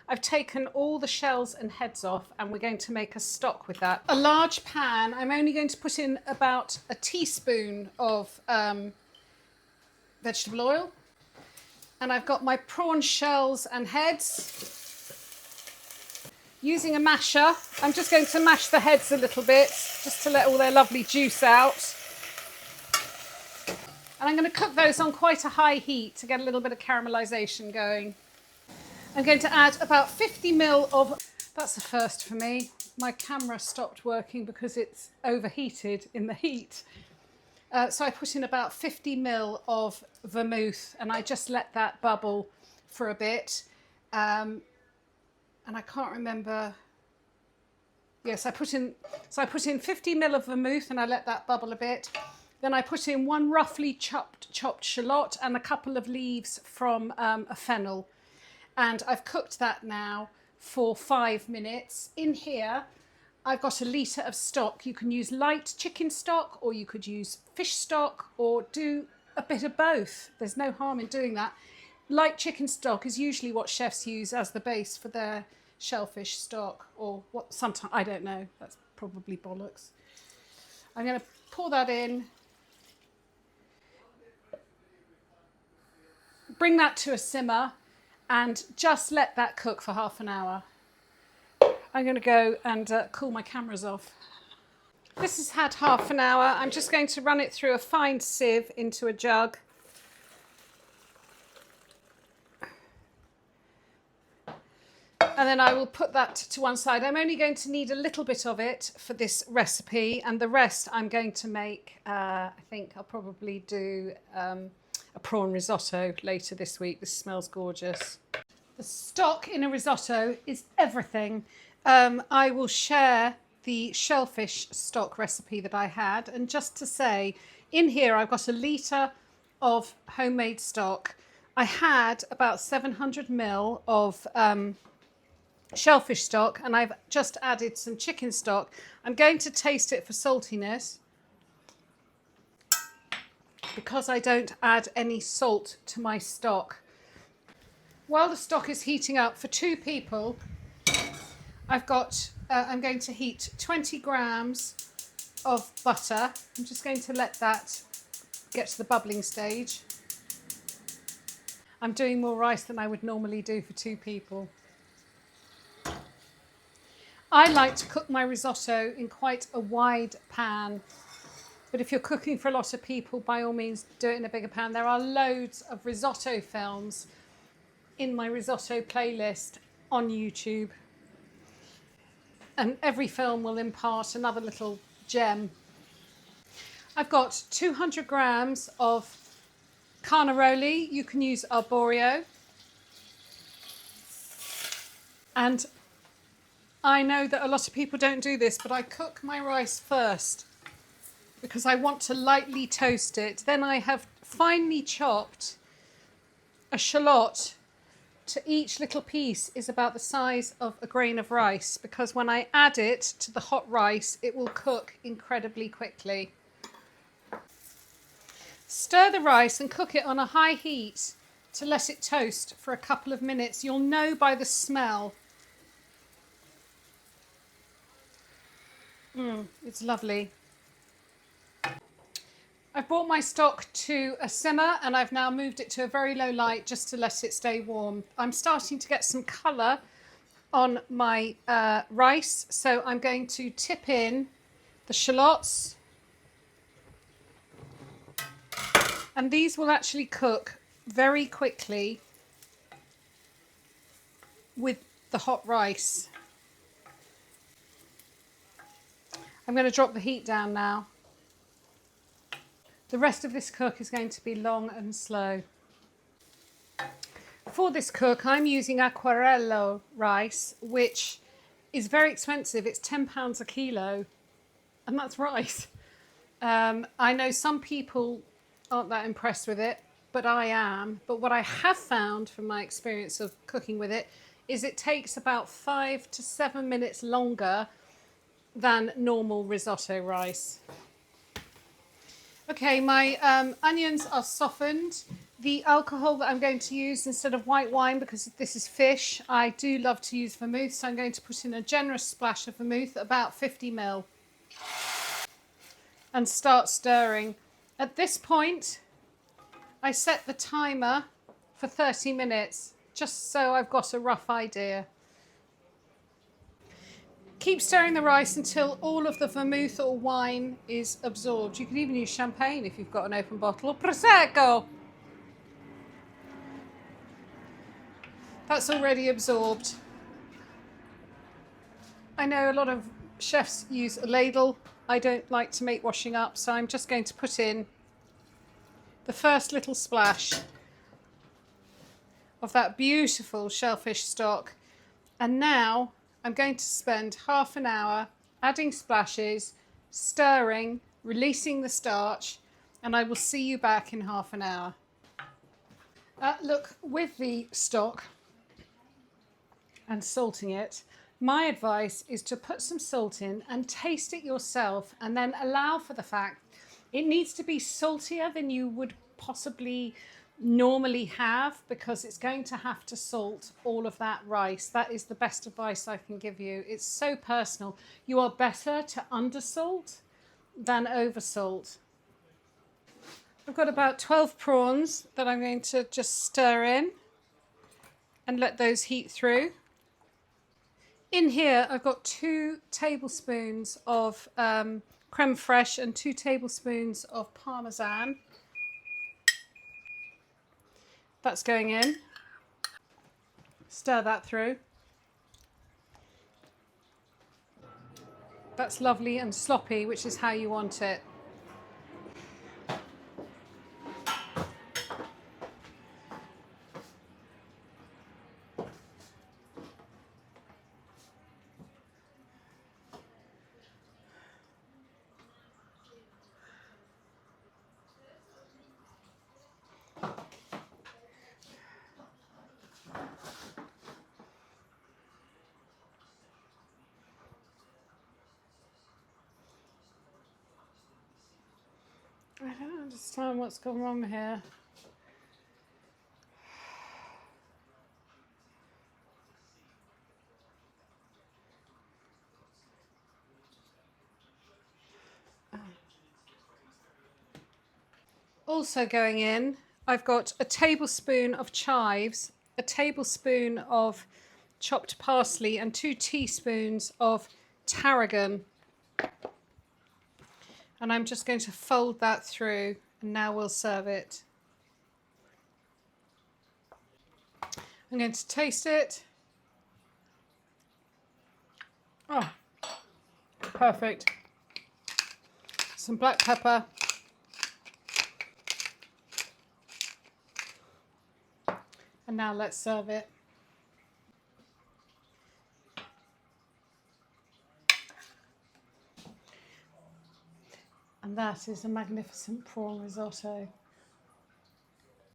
I've taken all the shells and heads off, and we're going to make a stock with that. A large pan, I'm only going to put in about a teaspoon of vegetable oil. And I've got my prawn shells and heads. Using a masher, I'm just going to mash the heads a little bit, just to let all their lovely juice out. And I'm going to cook those on quite a high heat to get a little bit of caramelisation going. I'm going to add about 50 ml of, that's a first for me. My camera stopped working because it's overheated in the heat. So I put in about 50 ml of vermouth, and I just let that bubble for a bit. And I can't remember. Yes, I put in 50 ml of vermouth, and I let that bubble a bit. Then I put in one roughly chopped shallot and a couple of leaves from a fennel. And I've cooked that now for 5 minutes. In here, I've got a litre of stock. You can use light chicken stock, or you could use fish stock, or do a bit of both. There's no harm in doing that. Light chicken stock is usually what chefs use as the base for their shellfish stock, or what, sometimes, I don't know, that's probably bollocks. I'm going to pour that in. Bring that to a simmer and just let that cook for half an hour. I'm going to go and cool my cameras off. This has had half an hour. I'm just going to run it through a fine sieve into a jug. And then I will put that to one side. I'm only going to need a little bit of it for this recipe, and the rest I'm going to make, I think I'll probably do a prawn risotto later this week. This smells gorgeous. The stock in a risotto is everything. I will share the shellfish stock recipe that I had. And just to say, in here I've got a litre of homemade stock. I had about 700 ml of shellfish stock, and I've just added some chicken stock. I'm going to taste it for saltiness, because I don't add any salt to my stock. While the stock is heating up, for 2 people, I've got, I'm going to heat 20 grams of butter. I'm just going to let that get to the bubbling stage. I'm doing more rice than I would normally do for 2 people. I like to cook my risotto in quite a wide pan, but if you're cooking for a lot of people, by all means do it in a bigger pan. There are loads of risotto films in my risotto playlist on YouTube, and every film will impart another little gem. I've got 200 grams of carnaroli. You can use arborio. And I know that a lot of people don't do this, but I cook my rice first because I want to lightly toast it. Then I have finely chopped a shallot. To each little piece is about the size of a grain of rice, because when I add it to the hot rice, it will cook incredibly quickly. Stir the rice and cook it on a high heat to let it toast for a couple of minutes. You'll know by the smell. It's lovely. I've brought my stock to a simmer, and I've now moved it to a very low light just to let it stay warm. I'm starting to get some colour on my rice, so I'm going to tip in the shallots, and these will actually cook very quickly with the hot rice. I'm going to drop the heat down now. The rest of this cook is going to be long and slow. For this cook, I'm using Aquarello rice, which is very expensive. It's £10 a kilo, and that's rice. I know some people aren't that impressed with it, but I am. But what I have found from my experience of cooking with it is it takes about 5 to 7 minutes longer than normal risotto rice. Okay, my onions are softened. The alcohol that I'm going to use instead of white wine, because this is fish, I do love to use vermouth, so I'm going to put in a generous splash of vermouth, about 50 ml, and start stirring. At this point, I set the timer for 30 minutes, just so I've got a rough idea. Keep stirring the rice until all of the vermouth or wine is absorbed. You can even use champagne if you've got an open bottle, or Prosecco. That's already absorbed. I know a lot of chefs use a ladle. I don't like to make washing up, so I'm just going to put in the first little splash of that beautiful shellfish stock. And now I'm going to spend half an hour adding splashes, stirring, releasing the starch, and I will see you back in half an hour. Look, with the stock and salting it, my advice is to put some salt in and taste it yourself, and then allow for the fact it needs to be saltier than you would possibly normally have, because it's going to have to salt all of that rice. That is the best advice I can give you. It's so personal. You are better to undersalt than oversalt. I've got about 12 prawns that I'm going to just stir in and let those heat through. In here, I've got 2 tablespoons of creme fraiche and 2 tablespoons of parmesan. That's going in. Stir that through. That's lovely and sloppy, which is how you want it. I don't understand what's gone wrong here. Also going in, I've got a tablespoon of chives, a tablespoon of chopped parsley, and 2 teaspoons of tarragon. And I'm just going to fold that through, and now we'll serve it. I'm going to taste it. Oh, perfect. Some black pepper. And now let's serve it. And that is a magnificent prawn risotto.